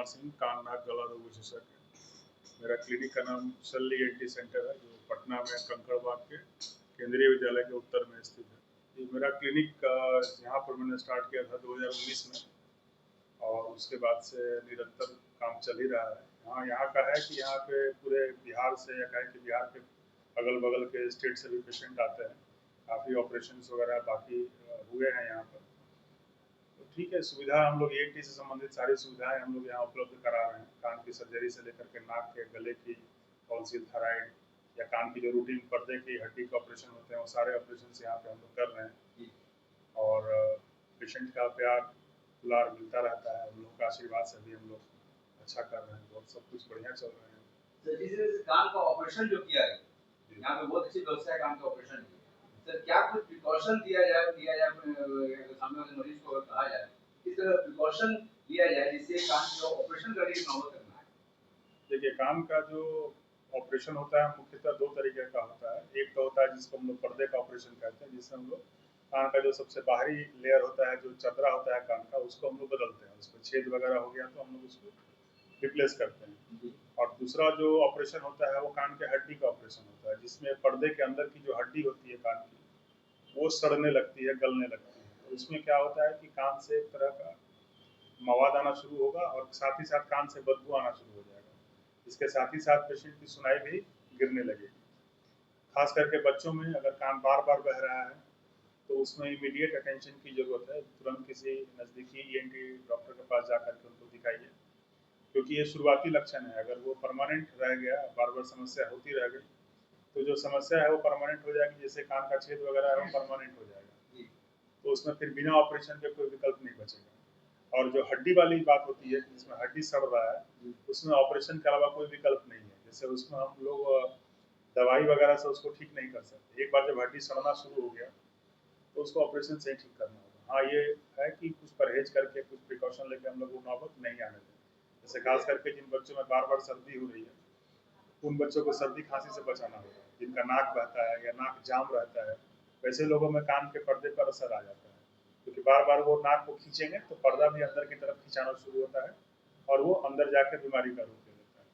कुमार सिंह, कान नाक गला रोग विशेषज्ञ। मेरा क्लिनिक का नाम शल्य ENT सेंटर है, जो पटना में कंकड़बाग के केंद्रीय विद्यालय के उत्तर में स्थित है। ये मेरा क्लिनिक यहाँ पर मैंने स्टार्ट किया था 2019 में, और उसके बाद से निरंतर काम चल ही रहा है। हाँ, यहाँ का है कि यहाँ पे पूरे बिहार से, या कहें कि बिहार के अगल बगल के स्टेट से भी पेशेंट आते हैं। काफ़ी ऑपरेशन वगैरह बाकी हुए हैं यहाँ पर। तो ठीक है, सुविधा हम लोग ENT से संबंधित सारी सुविधाएं हम लोग यहाँ उपलब्ध करा रहे हैं। कान की सर्जरी से लेकर के नाक के, गले की, टॉन्सिल, थायराइड, या कान की जो रूटीन पर्दे की हड्डी के ऑपरेशन होते हैं, वो सारे ऑपरेशन यहाँ पे हम लोग कर रहे हैं। और पेशेंट का प्यार दुलार मिलता रहता है, उन लोगों का आशीर्वाद से भी हम लोग अच्छा कर रहे हैं, बहुत सब कुछ बढ़िया चल रहे हैं। सर, जिस कान का ऑपरेशन जो किया है, यहाँ पे बहुत अच्छी व्यवस्था है कान का ऑपरेशन की। सर, क्या कुछ प्रिकॉशन दिया जाए सामने वाले मरीज को कहा जाए किस तरह प्रिकॉशन लिया जाए जिससे कान का ऑपरेशन करने की नौबत करना है? देखिए, कान का जो ऑपरेशन होता है मुख्यतः दो तरीके का होता है। एक तो होता है जिसको हम लोग पर्दे का ऑपरेशन कहते हैं, जिसमें हम लोग कान का जो सबसे बाहरी लेयर होता है, जो चदरा होता है कान का, उसको हम लोग बदलते हैं। उसमें छेद वगैरह हो गया तो हम लोग उसको रिप्लेस करते हैं। और दूसरा जो ऑपरेशन होता है वो कान के हड्डी का ऑपरेशन होता है, जिसमें पर्दे के अंदर की जो हड्डी होती है कान की, वो सड़ने लगती है, गलने लगती है। तो उसमें क्या होता है कि कान से एक तरह का मवाद आना शुरू होगा, और साथ ही साथ कान से बदबू आना शुरू हो जाएगा। इसके साथ ही साथ पेशेंट की सुनाई भी गिरने लगेगी। खास करके बच्चों में अगर कान बार बार बह रहा है तो उसमें इमीडिएट अटेंशन की जरूरत है। तुरंत किसी नज़दीकी ENT डॉक्टर के पास जाकर के उनको दिखाइए, क्योंकि ये शुरुआती लक्षण है। अगर वो परमानेंट रह गया, बार बार समस्या होती रह गई, तो जो समस्या है वो परमानेंट हो जाएगी। जैसे कान का छेद वगैरह है वो परमानेंट हो जाएगा, तो उसमें फिर बिना ऑपरेशन के कोई विकल्प नहीं बचेगा। और जो हड्डी वाली बात होती है, जिसमें हड्डी सड़ रहा है, उसमें ऑपरेशन के अलावा कोई विकल्प नहीं है। जैसे उसमें हम लोग दवाई वगैरह से उसको ठीक नहीं कर सकते। एक बार जब हड्डी सड़ना शुरू हो गया तो उसको ऑपरेशन से ही ठीक करना होगा। हाँ, ये है कि कुछ परहेज करके, कुछ प्रिकॉशन लेके हम लोग वो नौबत नहीं आने दें। जैसे खास करके जिन बच्चों में बार बार सर्दी हो रही है, उन बच्चों को सर्दी खांसी से बचाना होगा। जिनका नाक बहता है या नाक जाम रहता है, वैसे लोगों में कान के पर्दे पर असर आ जाता है, क्योंकि बार बार वो नाक को खींचेंगे तो पर्दा भी अंदर की तरफ खिंचाना शुरू होता है, और वो अंदर जाकर बीमारी का रूप ले लेता है।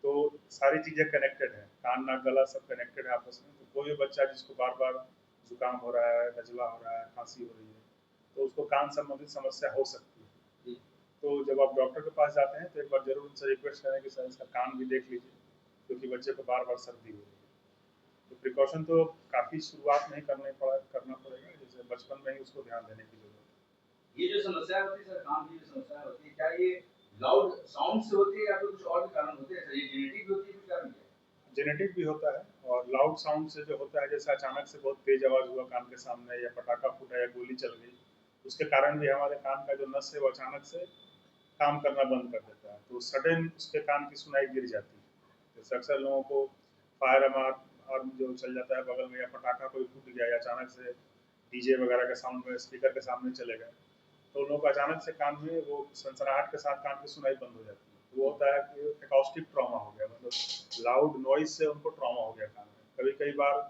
तो सारी चीज़ें कनेक्टेड है, कान नाक गला सब कनेक्टेड है आपस में। तो कोई भी बच्चा जिसको बार बार जुकाम हो रहा है, नजला हो रहा है, खांसी हो रही है, तो उसको कान संबंधित समस्या हो सकती है। तो जब आप डॉक्टर के पास जाते हैं तो एक बार जरूर उनसे रिक्वेस्ट करें कि सर इसका कान भी देख लीजिए, क्योंकि बच्चे को बार बार सर्दी हो रही है। तो प्रिकॉशन तो काफ़ी शुरुआत में ही करना पड़ेगा, जैसे बचपन में ही उसको ध्यान देने की जरूरत है। ये जो समस्या होती है सर, कान की जो समस्या होती है, क्या ये लाउड साउंड से होती है या फिर कुछ और भी कारण होते हैं सर? ये जेनेटिक होती है, कुछ कारण क्या है? जेनेटिक भी होता है, और लाउड साउंड से जो होता है, जैसे अचानक से बहुत तेज आवाज़ हुआ कान के सामने, या पटाखा फूटा, या गोली चल गई, उसके कारण भी हमारे कान का जो नस है वो अचानक से काम करना बंद कर देता है। तो सडन उसके कान की सुनाई गिर जाती है। जैसे अक्सर लोगों को फायर अलार्म जो चल जाता है बगल में, या पटाखा कोई फूट गया, या अचानक से DJ वगैरह के साउंड में स्पीकर के सामने चले गए, तो उन लोगों को अचानक से कान में वो सनसनाहट के साथ कान की सुनाई बंद हो जाती है। तो वो होता है कि एकॉस्टिक ट्रॉमा हो गया, मतलब लाउड नॉइज से उनको ट्रॉमा हो गया कान में। कभी कई बार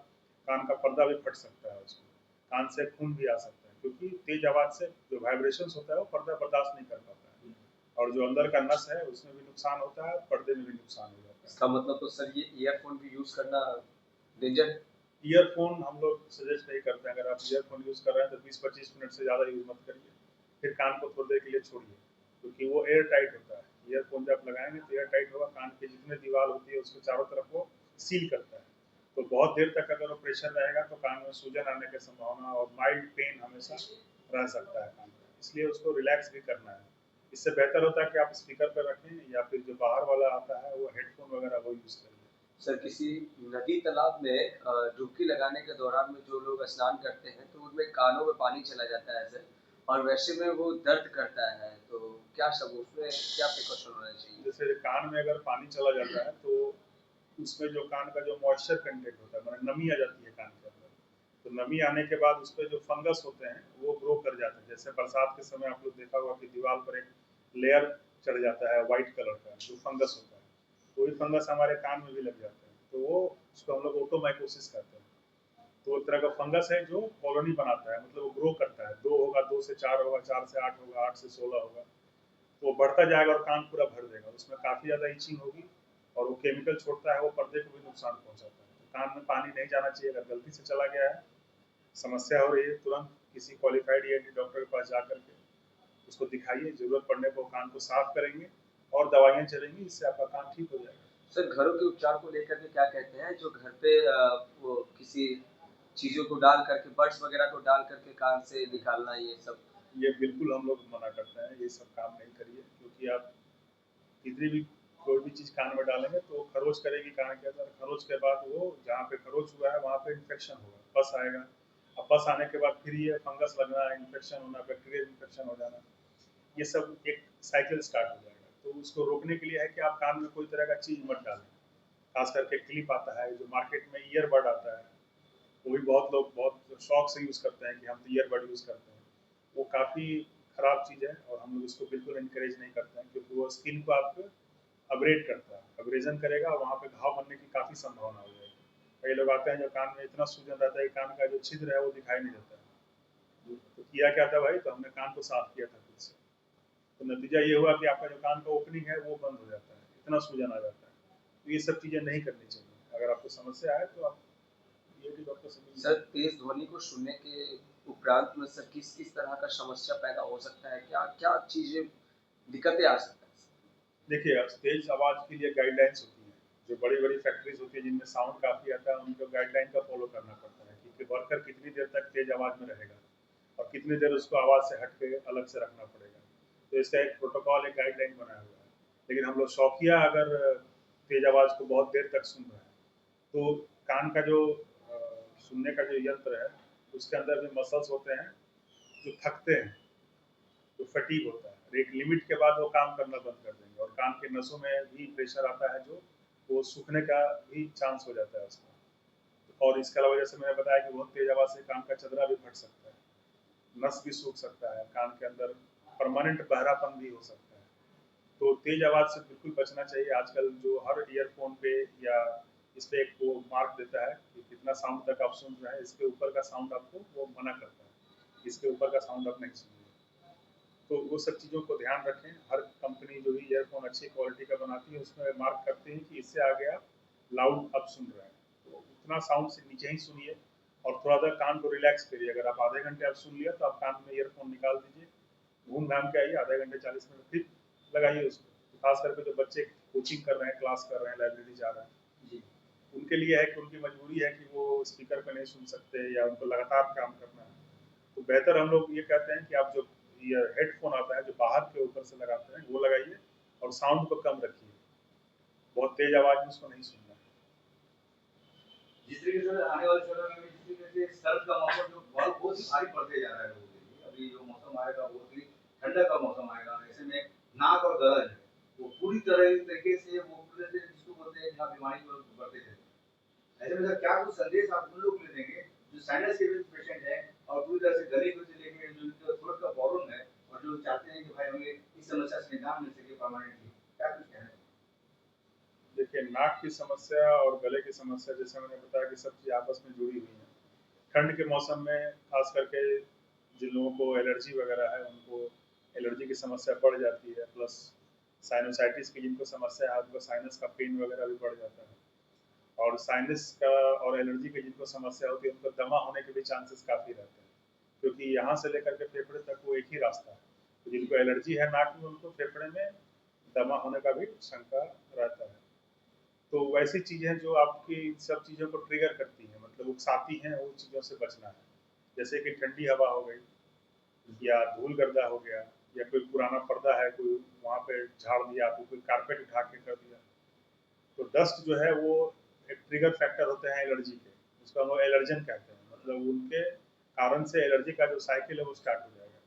कान का पर्दा भी फट सकता है, उसमें कान से खून भी आ सकता है, क्योंकि तेज आवाज से जो वाइब्रेशन होता है वो पर्दा बर्दाश्त नहीं कर पाता है, और जो अंदर का नस है उसमें भी नुकसान होता है, पर्दे में भी नुकसान हो जाता है। इसका मतलब तो सर ये ईयरफोन भी यूज करना डेंजर? ईयरफोन हम लोग सजेस्ट नहीं करते हैं। अगर आप ईयरफोन यूज़ कर रहे हैं तो 20-25 मिनट से ज़्यादा यूज़ मत करिए, फिर कान को थोड़ी देर के लिए छोड़िए, क्योंकि वो एयर टाइट होता है। ईयरफोन जब लगाएंगे तो एयर टाइट होगा, कान की जितने दीवार होती है उसके चारों तरफ वो सील करता है। तो बहुत देर तक अगर वो प्रेशर रहेगा तो कान में सूजन आने की संभावना और माइल्ड पेन हमेशा रह सकता है कान में, इसलिए उसको रिलैक्स भी करना है। इससे बेहतर होता है कि आप स्पीकर पर रखें, या फिर जो बाहर वाला आता है वो हेडफोन वगैरह वो यूज़ करिए। सर, किसी नदी तालाब में डुबकी लगाने के दौरान में जो लोग स्नान करते हैं तो उनमें कानों में पानी चला जाता है सर, और वैसे में वो दर्द करता है, तो क्या सब उसमें क्या प्रिकॉशन होना चाहिए? जैसे कान में अगर पानी चला जाता है तो उसमें जो कान का जो मॉइस्चर कंटेंट होता है, मतलब नमी आ जाती है कान के अंदर, तो नमी आने के बाद उस पर जो फंगस होते हैं वो ग्रो कर जाते हैं। जैसे बरसात के समय आप लोग देखा होगा कि दीवार पर एक लेयर चढ़ जाता है वाइट कलर का, जो फंगस होता है, तो वही फंगस हमारे कान में भी लग जाते हैं। तो वो उसको हम लोग ओटोमाइकोसिस कहते हैं। तो एक तरह का फंगस है जो कॉलोनी बनाता है, मतलब वो ग्रो करता है। 2 होगा, 2 से 4 होगा, 4 से 8 होगा, 8 से 16 होगा। वो बढ़ता जाएगा और कान पूरा भर देगा, उसमें काफ़ी ज़्यादा इचिंग होगी और वो केमिकल छोड़ता है, वो पर्दे को भी नुकसान पहुंचाता है। तो कान में पानी नहीं जाना चाहिए, अगर गलती से चला गया है, समस्या हो रही है, तुरंत किसी क्वालिफाइड ईएनटी डॉक्टर के पास जा करके उसको दिखाइए, जरूरत पड़ने पर कान को साफ करेंगे और दवाइयाँ चलेंगी, इससे आपका कान ठीक हो जाएगा। सर घरों के उपचार को लेकर के क्या कहते हैं, जो घर पे वो किसी चीजों को डाल करके, बड्स वगैरह को डाल करके कान से निकालना, ये सब? ये बिल्कुल हम लोग मना करते हैं, ये सब काम नहीं करिए, क्योंकि आप कितनी भी कोई भी चीज़ कान में डालेंगे तो खरोच करेगी कान के अंदर, खरोच के बाद वो जहाँ पे खरोच हुआ है वहाँ पे इन्फेक्शन होगा, पस आएगा, अब पस आने के बाद फिर ये फंगस लगना, इन्फेक्शन होना, बैक्टीरियल इन्फेक्शन हो जाना, ये सब एक साइकिल स्टार्ट हो जाएगा। तो उसको रोकने के लिए है कि आप कान में कोई तरह का चीज़ मत डालें, खास करके क्लिप आता है, जो मार्केट में ईयरबड आता है, वो भी बहुत लोग बहुत शौक से यूज़ करते हैं कि हम तो ईयरबड यूज़ करते हैं, वो काफ़ी ख़राब चीज़ है और हम लोग इसको बिल्कुल इनकरेज नहीं करते हैं, क्योंकि वो स्किन को आपको अब्रेड करता है, अब्रेजन करेगा और वहाँ पे घाव बनने की काफ़ी संभावना हो जाएगी। कई लोग आते हैं जो कान में इतना सूजन रहता है कि कान का जो छिद्र है वो दिखाई नहीं देता है, तो किया क्या था भाई, तो हमने कान को साफ किया था खुद से, तो नतीजा ये हुआ कि आपका जो कान का ओपनिंग है वो बंद हो जाता है, इतना सूजन आ जाता है। तो ये सब चीज़ें नहीं करनी चाहिए, अगर आपको समस्या है तो आप ईएनटी डॉक्टर से मिलिए। सर तेज ध्वनि को सुनने के उपरांत में सर किस किस तरह का समस्या पैदा हो सकता है, क्या क्या चीजें, दिक्कतें आ सकता है? देखिए, तेज आवाज़ के लिए गाइडलाइंस होती हैं, जो बड़ी-बड़ी फैक्ट्रीज़ होती है जिनमें साउंड काफ़ी आता है, उनको गाइडलाइन का फॉलो करना पड़ता है कि वर्कर कितनी देर तक तेज आवाज़ में रहेगा और कितनी देर उसको आवाज़ से हट के अलग से रखना पड़ेगा। तो इसका एक प्रोटोकॉल, एक गाइडलाइन बनाया हुआ है। लेकिन हम लोग शौकिया अगर तेज आवाज़ को बहुत देर तक सुन रहे हैं, तो कान का जो सुनने का जो यंत्र है, उसके अंदर भी मसल्स होते हैं जो थकते हैं, तो फटीग होता है, और एक लिमिट के बाद वो काम करना बंद कर देंगे और कान के नसों में भी प्रेशर आता है, जो वो सूखने का भी चांस हो जाता है उसका। और इसके अलावा जैसे मैंने बताया कि बहुत तेज आवाज़ से कान का चदरा भी फट सकता है, नस भी सूख सकता है, कान के अंदर परमानेंट बहरापन भी हो सकता है। तो तेज आवाज़ से बिल्कुल बचना चाहिए। आजकल जो हर ईयरफोन पे या इस पे एक वो मार्क देता है कि कितना साउंड तक आप सुन रहे हैं, इसके ऊपर का साउंड आपको वो मना करता है, इसके ऊपर का साउंड आप नहीं सुनिए। तो वो सब चीज़ों को ध्यान रखें। हर कंपनी जो भी ईयरफोन अच्छी क्वालिटी का बनाती है उसमें मार्क करते हैं कि इससे आगे आप लाउड अब सुन रहे हैं, तो उतना साउंड से नीचे ही सुनिए और थोड़ा देर कान को रिलैक्स करिए। अगर आप आधे घंटे आप सुन लिया तो आप कान में ईयरफोन निकाल दीजिए, घूम घाम के आइए, आधे घंटे 40 मिनट फिर लगाइए उसको। तो खास करके जो बच्चे कोचिंग कर रहे हैं, क्लास कर रहे हैं, लाइब्रेरी जा रहे हैं, जी। उनके लिए है कि उनकी मजबूरी है कि वो स्पीकर पे नहीं सुन सकते या उनको लगातार काम करना है। तो बेहतर हम लोग ये कहते हैं कि आप जो ये हेडफोन आता है जो बाहर के ऊपर से लगाते हैं वो लगाइए और साउंड को कम रखिए, बहुत तेज आवाज में उसको नहीं सुनना है। जिस तरीके से आने वाले समय में जिस तरीके से सर्द का मौसम जो बहुत ही भारी पड़ते जा रहा है लोगों के लिए, अभी जो मौसम आएगा वो भी ठंडा का मौसम आएगा, ऐसे में नाक और गला जो है वो पूरी तरह तरीके से वो पूरे से जिसको बोलते हैं जहाँ बीमारी को बढ़ते थे। ऐसे में सर क्या कुछ संदेश आप उन लोग को देंगे जो साइनस के भी पेशेंट है और पूरी तरह से गले को लेकर जो थ्रोट का प्रॉब्लम है और जो चाहते हैं कि भाई हमें इस समस्या से निजात मिल सके परमानेंटली, क्या कुछ कहना है? देखिए, नाक की समस्या और गले की समस्या जैसे मैंने बताया कि सब चीज़ आपस में जुड़ी हुई है। ठंड के मौसम में खास करके जिन लोगों को एलर्जी वगैरह है उनको एलर्जी की समस्या बढ़ जाती है, प्लस साइनोसाइटिस की जिनको समस्या है उनको साइनस का पेन वगैरह भी बढ़ जाता है, और साइनस का और एलर्जी की जिनको समस्या होती है उनको दमा होने के भी चांसेस काफ़ी रहते हैं, क्योंकि यहाँ से लेकर के फेफड़े तक वो एक ही रास्ता है। तो जिनको एलर्जी है नाक में उनको फेफड़े में दमा होने का भी शंका रहता है। तो वैसी चीज़ें जो आपकी सब चीज़ों को ट्रिगर करती हैं, मतलब उकसाती हैं, उन चीज़ों से बचना है। जैसे कि ठंडी हवा हो गई या धूल गर्दा हो गया या कोई पुराना पर्दा है, कोई वहाँ पे झाड़ दिया, तो कोई कारपेट उठा के कर दिया, तो डस्ट जो है वो एक ट्रिगर फैक्टर होते हैं एलर्जी के, उसको हम लोग एलर्जन कहते हैं, मतलब उनके कारण से एलर्जी का जो साइकिल है वो स्टार्ट हो जाएगा।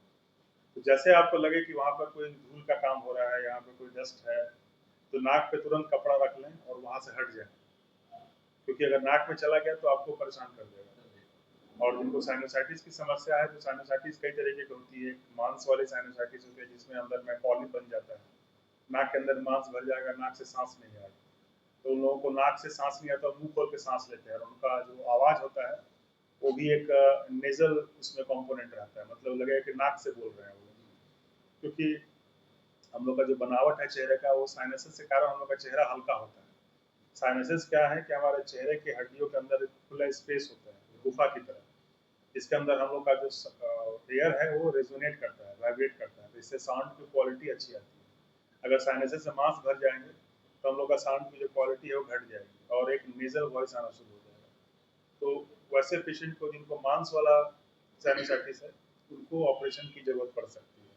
तो जैसे आपको लगे कि वहाँ पर कोई धूल का काम हो रहा है, यहाँ पे कोई डस्ट है, तो नाक पे तुरंत कपड़ा रख लें और वहाँ से हट जाए, क्योंकि अगर नाक में चला गया तो आपको परेशान कर देगा। और जिनको साइनोसाइटिस की समस्या है, तो साइनोसाइटिस कई तरीके की होती है। मांस वाले साइनोसाइटिस होते हैं जिसमें अंदर में पॉलिप बन जाता है, नाक के अंदर मांस भर जाएगा, नाक से सांस नहीं आएगा। तो उन लोगों को नाक से सांस नहीं आता, मुंह खोल के सांस लेते हैं और उनका जो आवाज़ होता है वो भी एक नेजल उसमें कंपोनेंट रहता है, मतलब लगेगा कि नाक से बोल रहे हैं वो, क्योंकि हम लोग का जो बनावट है चेहरे का वो साइनसेस के कारण हम लोग का चेहरा हल्का होता है। साइनसेस क्या है कि हमारे चेहरे की हड्डियों के अंदर एक खुला स्पेस होता है गुफा की तरह, जिसके अंदर हम लोग का जो एयर है वो रेजोनेट करता है, वाइब्रेट करता है, तो इससे साउंड की क्वालिटी अच्छी आती है। अगर साइनसेस से मांस भर जाएंगे तो हम लोग का साउंड की जो क्वालिटी है वो घट जाएगी और एक नेजल वॉइस आना शुरू हो जाएगा। तो वैसे पेशेंट को जिनको मांस वाला साइनसाइटिस है उनको ऑपरेशन की जरूरत पड़ सकती है,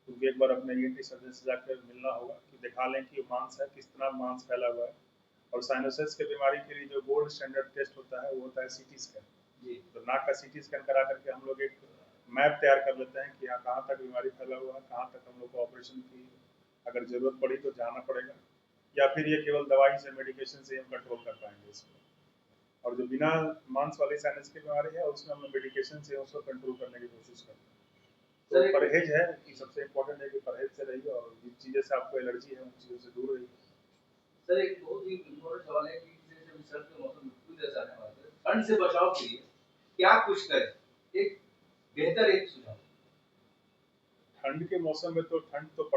क्योंकि एक बार अपने ईएनटी सर्जन से जाकर मिलना होगा कि दिखा लें कि मांस है किस तरह मांस फैला हुआ है। और साइनोसिस के बीमारी के लिए जो गोल्ड स्टैंडर्ड टेस्ट होता है वो होता है सीटी स्कैन। जी तो नाक का सीटी स्कैन करा करके हम लोग एक मैप तैयार कर लेते हैं कि यहाँ कहाँ तक बीमारी फैला हुआ है, कहाँ तक हम लोग को ऑपरेशन की अगर जरूरत पड़ी तो जाना पड़ेगा, या फिर ये केवल दवाई से मेडिकेशन से हम कंट्रोल कर पाएंगे इसको। और जो बिना मांस वाली साइनस की बीमारी है उसमें हम लोग मेडिकेशन से उसको कंट्रोल करने की कोशिश करते हैं। तो सर। एक परहेज है कि सबसे इम्पोर्टेंट है कि परहेज से रहिए और जिन चीज़ें से आपको एलर्जी है उन चीज़ों से दूर रहिए। सर एक बहुत ही इम्पोर्टेंट सवाल है कि जैसे अभी सर्द के मौसम बिल्कुल जैसा आने वाला है, ठंड से बचाव के लिए क्या कुछ करें? एक बेहतर एक सुझाव। ठंड के मौसम में तो ठंड तो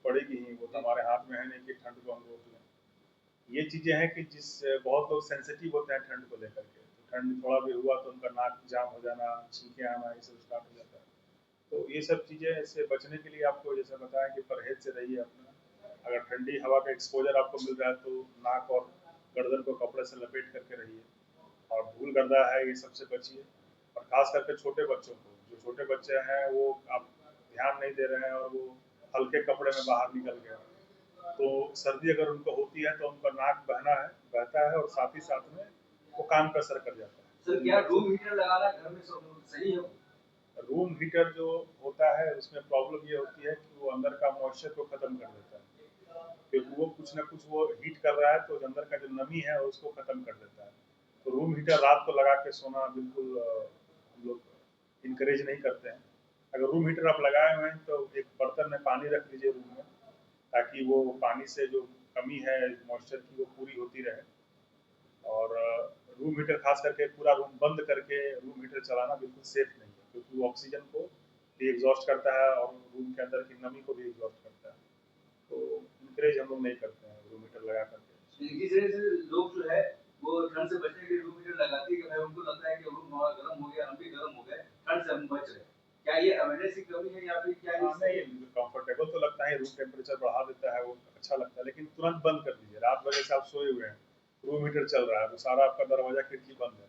पड़ेगी ही, वो तो हमारे हाथ में है नहीं कि ठंड को हम रोक लें। ये चीज़ें हैं कि जिस बहुत लोग सेंसिटिव होते हैं ठंड को लेकर के, तो ठंड थोड़ा भी हुआ तो उनका नाक जाम हो जाना, छींके आना, ये सब स्टार्ट हो जाता है। तो ये सब चीज़ें से बचने के लिए आपको जैसे बताया कि परहेज से रहिए अपना। अगर ठंडी हवा का एक्सपोजर आपको मिल रहा है तो नाक और गर्दन को कपड़े से लपेट करके रहिए। और धूल गर्दा है ये सबसे बचिए। और खास करके छोटे बच्चों को, जो छोटे बच्चे हैं वो आप ध्यान नहीं दे रहे हैं और वो हल्के कपड़े में बाहर निकल गए, तो सर्दी अगर उनको होती है तो उनका नाक बहता है और साथ ही साथ में वो कान पे असर कर जाता है। तो सर उन क्या बच्चों रूम हीटर लगाना घर में सब सही है? रूम हीटर जो होता है उसमें प्रॉब्लम ये होती है कि वो अंदर का मॉइस्चर को खत्म कर देता है, क्योंकि वो कुछ ना कुछ वो हीट कर रहा है तो अंदर का जो नमी है उसको खत्म कर देता है। तो रूम हीटर रात को लगा के सोना बिल्कुल हम लोग इनकरेज नहीं करते हैं। अगर रूम हीटर आप लगाए हुए हैं तो एक बर्तन में पानी रख लीजिए रूम में, ताकि वो पानी से जो कमी है मॉइस्चर की वो पूरी होती रहे। और रूम हीटर खास करके पूरा रूम बंद करके रूम हीटर चलाना बिल्कुल सेफ नहीं है, क्योंकि वो ऑक्सीजन को भी एग्जॉस्ट करता है और रूम के अंदर की नमी को भी एग्जॉस्ट करता है। तो इनकरेज हम लोग नहीं करते हैं रूम हीटर लगा करके। इस वजह से लोग जो है वो ठंड से बचने के लिए रूम हीटर लगाते हैं कि भाई उनको लगता है कि रूम हमारा गर्म हो गया, हम भी गर्म हो गए, ठंड से हम बच रहे। क्या ये अवेयरनेस की कमी है या फिर क्या ये हाँ सही नहीं, है? कंफर्टेबल तो लगता है, रूम टेम्परेचर बढ़ा देता है वो अच्छा लगता है, लेकिन तुरंत बंद कर दीजिए। रात भर जैसे आप सोए हुए हैं, रूम हीटर चल रहा है तो सारा आपका दरवाजा खिड़की बंद है,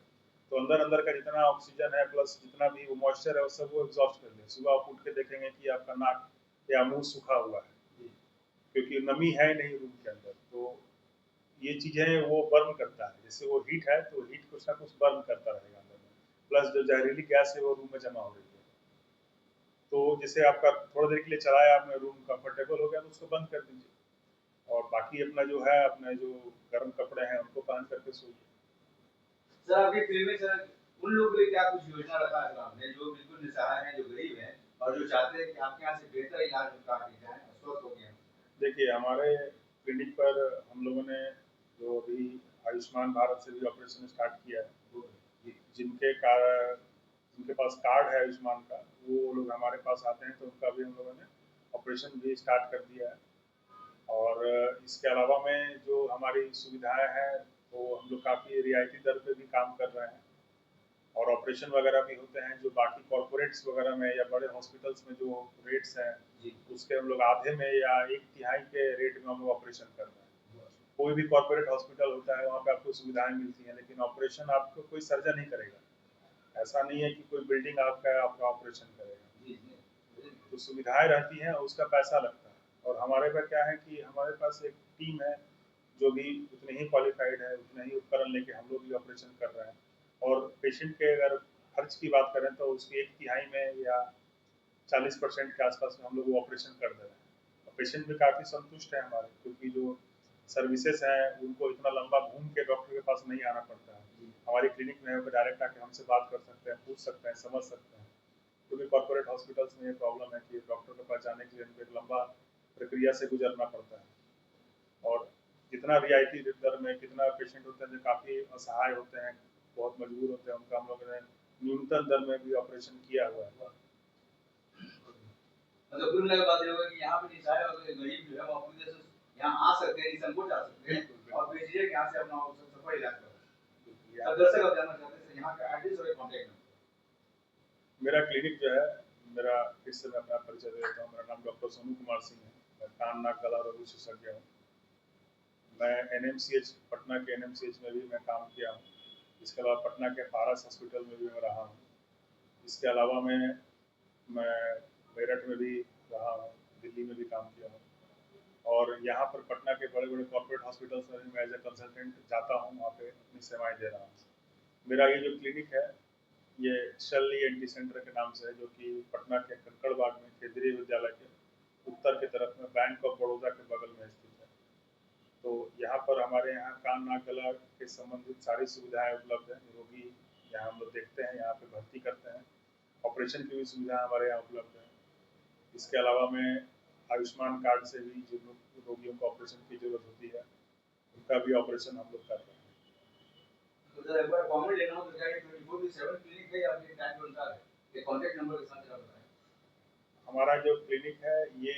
तो अंदर अंदर का जितना ऑक्सीजन है प्लस जितना भी वो मॉइस्चर है वो सब वो एग्जॉस्ट कर ले। सुबह आप उठ के देखेंगे कि आपका नाक या मुंह सूखा हुआ है, क्योंकि नमी है नहीं रूम के अंदर। तो ये चीजें वो बर्न करता है, जैसे वो हीट है तो हीट कुछ ना कुछ बर्न करता रहेगा अंदर में, प्लस जो जहरीली गैस है वो रूम में जमा हो रही है। तो जैसे आपका थोड़ी देर के लिए चलाया आपने, रूम कंफर्टेबल हो गया तो उसको बंद कर दीजिए। और बाकी अपना जो है अपने जो गर्म कपड़े हैं उनको पहन करके सोइए। सर आपके क्लिनिक में सर उन लोगों के लिए क्या कुछ योजना रखा है आपने जो बिल्कुल निसहाय हैं, जो गरीब हैं और जो चाहते हैं कि आपके यहाँ से बेहतर इलाज उनका आगे जाए, स्वस्थ हो गए? देखिए हमारे क्लिनिक पर हम लोगों ने जो अभी आयुष्मान भारत से भी ऑपरेशन स्टार्ट किया है, जिनके कारण जिनके पास कार्ड है आयुष्मान का वो लोग हमारे पास आते हैं तो उनका भी हम लोगों ने ऑपरेशन भी स्टार्ट कर दिया है। और इसके अलावा में जो हमारी सुविधाएं हैं वो हम लोग काफ़ी रियायती दर पे भी काम कर रहे हैं। और ऑपरेशन वगैरह भी होते हैं जो बाकी कॉरपोरेट्स वगैरह में या बड़े हॉस्पिटल्स में जो रेट्स हैं जी उसके हम लोग आधे में या एक तिहाई के रेट में हम लोग ऑपरेशन कर रहे हैं। कोई भी कॉरपोरेट हॉस्पिटल होता है वहाँ पे आपको सुविधाएं मिलती हैं, लेकिन ऑपरेशन आपको कोई सर्जन नहीं करेगा। ऐसा नहीं है कि कोई बिल्डिंग आपका आपका ऑपरेशन करेगा। जी जी तो सुविधाएं रहती हैं उसका पैसा लगता है। और हमारे पास क्या है कि हमारे पास एक टीम है जो भी उतने ही क्वालिफाइड है, उतने ही उपकरण लेके हम लोग भी ऑपरेशन कर रहे हैं। और पेशेंट के अगर खर्च की बात करें तो उसकी एक तिहाई में या 40% के आसपास में हम लोग वो ऑपरेशन कर दे रहे हैं। और पेशेंट भी काफ़ी संतुष्ट है हमारे, क्योंकि जो सर्विसेज हैं उनको इतना लंबा घूम के डॉक्टर के पास नहीं आना पड़ता है। हमारी क्लिनिक में होकर डायरेक्ट आके हमसे बात कर सकते हैं, पूछ सकते हैं, समझ सकते हैं। क्योंकि कॉर्पोरेट हॉस्पिटल्स में ये प्रॉब्लम है कि डॉक्टर के पास जाने के लिए उनको एक लंबा प्रक्रिया से गुजरना पड़ता है। और जितना रियायती दर में कितना पेशेंट होते हैं जो काफ़ी असहाय होते हैं, बहुत मजबूर होते हैं, उनका हम लोगों ने न्यूनतम दर में भी ऑपरेशन किया हुआ है। मतलब कुल मिलाकर बात ये होगा कि यहाँ पे निःसहाय और गरीब जो है वो अपनी वजह से यहाँ आ सकते हैं, निसंकोच आ सकते हैं बिल्कुल, और बेझिझक यहाँ से अपना सफल इलाज करवा सकते बिल्कुल। हैं। अब दर्शक अब जानना चाहते हैं सर यहाँ का एड्रेस और कॉन्टैक्ट नंबर। मेरा क्लिनिक जो है, मेरा फिर से मैं अपना परिचय दे देता हूँ। मेरा नाम डॉक्टर सोनू कुमार सिंह है। मैं कान नाक गला रोग विशेषज्ञ हूँ। मैं एनएमसीएच, पटना के एनएमसीएच में भी मैं काम किया हूँ। इसके अलावा पटना के पारस हॉस्पिटल में भी मैं रहा हूँ। इसके अलावा मैं मेरठ में भी रहा हूँ, दिल्ली में भी काम किया हूँ। और यहाँ पर पटना के बड़े बड़े कॉर्पोरेट हॉस्पिटल्स में भी मैं एज ए कंसल्टेंट जाता हूँ, वहाँ पे अपनी सेवाएं दे रहा हूँ। मेरा ये जो क्लिनिक है, ये शल्ली एंटी सेंटर के नाम से है, जो कि पटना के कंकड़ बाग में केंद्रीय विद्यालय के उत्तर की तरफ में बैंक ऑफ बड़ौदा के बगल में स्थित है। तो यहाँ पर हमारे यहाँ कान नाक गला के संबंधित सारी सुविधाएं उपलब्ध हैं। रोगी यहाँ हम लोग देखते हैं, यहाँ पे भर्ती करते हैं। ऑपरेशन की भी सुविधा हमारे यहाँ उपलब्ध है। इसके अलावा मैं आयुष्मान कार्ड से भी जिन रोगियों को ऑपरेशन की जरूरत होती है, उनका भी ऑपरेशन हम लोग कर रहे हैं। तो सर एक बार अपॉइंटमेंट लेना हो तो क्या ये 24/7 क्लिनिक है या फिर टाइम के अनुसार है? ये कॉन्टैक्ट नंबर के साथ जरा बताएं। हमारा जो क्लिनिक है ये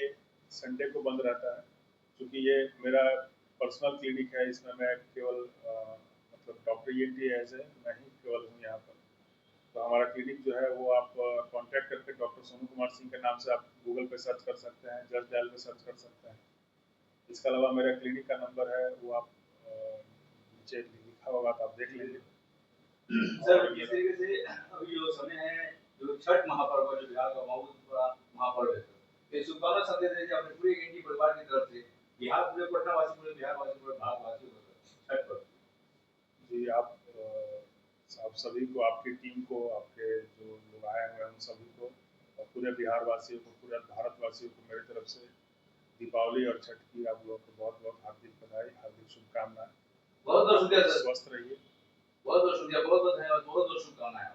संडे को बंद रहता है, क्योंकि ये मेरा पर्सनल क्लिनिक है। इसमें मैं केवल मतलब डॉक्टर ENT एज है, मैं ही केवल हूँ यहाँ पर। तो हमारा क्लिनिक जो है वो आप कांटेक्ट करके डॉक्टर सोनू कुमार सिंह के नाम से आप गूगल पे सर्च कर सकते हैं, जस्ट डायल पे सर्च कर सकते हैं। इसके अलावा मेरा क्लिनिक का नंबर है, वो आप नीचे लिखा होगा तो आप देख लीजिए। सर और जिस मेरा तरीके से अभी जो समय है, जो छठ महापर्व जो बिहार का बहुत बड़ा महापर्व है, तो ये शुभकामना संदेश है कि अपने पूरे एनडी परिवार की तरफ से बिहार पूरे पटना वासी, पूरे बिहार वासी, पूरे भारत वासियों को छठ पर्व। जी, आप सभी को, आपकी टीम को, आपके जो लोग आए हुए हैं उन सभी को, और पूरे बिहार वासियों को, पूरे भारत वासियों को मेरी तरफ से दीपावली और छठ की आप लोगों को बहुत बहुत हार्दिक बधाई, हार्दिक शुभकामनाएं। बहुत बहुत आप शुक्रिया लोग सर, स्वस्थ रहिए। बहुत बहुत शुक्रिया, बहुत बहुत धन्यवाद, बहुत बहुत शुभकामनाएं।